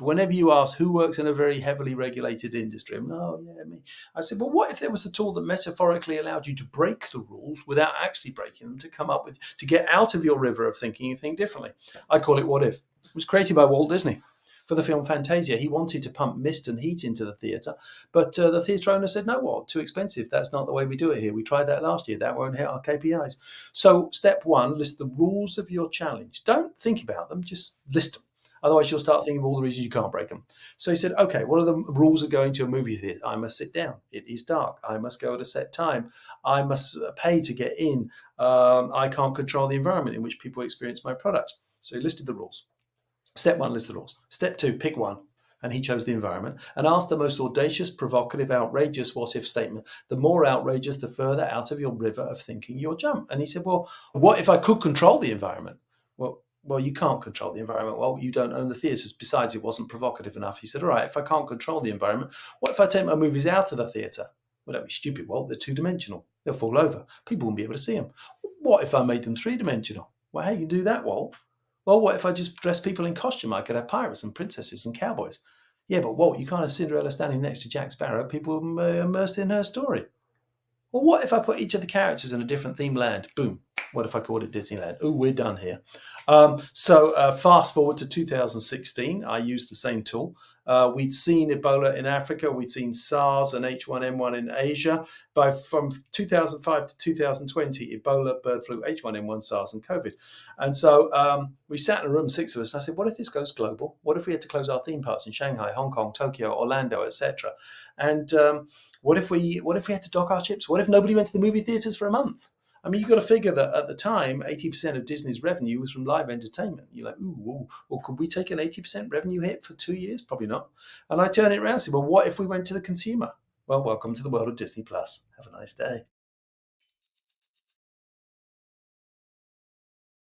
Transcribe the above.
But whenever you ask who works in a very heavily regulated industry, I'm, oh yeah, me. I said, well, what if there was a tool that metaphorically allowed you to break the rules without actually breaking them, to come up with, to get out of your river of thinking and think differently? I call it What If. It was created by Walt Disney for the film Fantasia. He wanted to pump mist and heat into the theatre, but the theatre owner said, no, what, too expensive. That's not the way we do it here. We tried that last year. That won't hit our KPIs. So step one, list the rules of your challenge. Don't think about them, just list them. Otherwise, you'll start thinking of all the reasons you can't break them. So he said, okay, what are the rules of going to a movie theatre? I must sit down. It is dark. I must go at a set time. I must pay to get in. I can't control the environment in which people experience my product. So he listed the rules. Step one, list the rules. Step two, pick one. And he chose the environment and asked the most audacious, provocative, outrageous what if statement. The more outrageous, the further out of your river of thinking you'll jump. And he said, well, what if I could control the environment? Well, you can't control the environment. Well, you don't own the theatres. Besides, it wasn't provocative enough. He said, all right, if I can't control the environment, what if I take my movies out of the theatre? Well, don't be stupid, Walt. They're two-dimensional. They'll fall over. People won't be able to see them. What if I made them three-dimensional? Well, how you can do that, Walt? Well, what if I just dress people in costume? I could have pirates and princesses and cowboys. Yeah, but Walt, you can't have Cinderella standing next to Jack Sparrow. People are immersed in her story. Well, what if I put each of the characters in a different themed land? Boom. What if I called it Disneyland? Oh, we're done here. So fast forward to 2016, I used the same tool. We'd seen Ebola in Africa. We'd seen SARS and H1N1 in Asia. From 2005 to 2020, Ebola, bird flu, H1N1, SARS, and COVID. And so we sat in a room, six of us, and I said, what if this goes global? What if we had to close our theme parks in Shanghai, Hong Kong, Tokyo, Orlando, etc.? And what if we had to dock our ships? What if nobody went to the movie theatres for a month? I mean, you've got to figure that at the time, 80% of Disney's revenue was from live entertainment. You're like, ooh, well, could we take an 80% revenue hit for 2 years? Probably not. And I turn it around and say, well, what if we went to the consumer? Well, welcome to the world of Disney Plus. Have a nice day.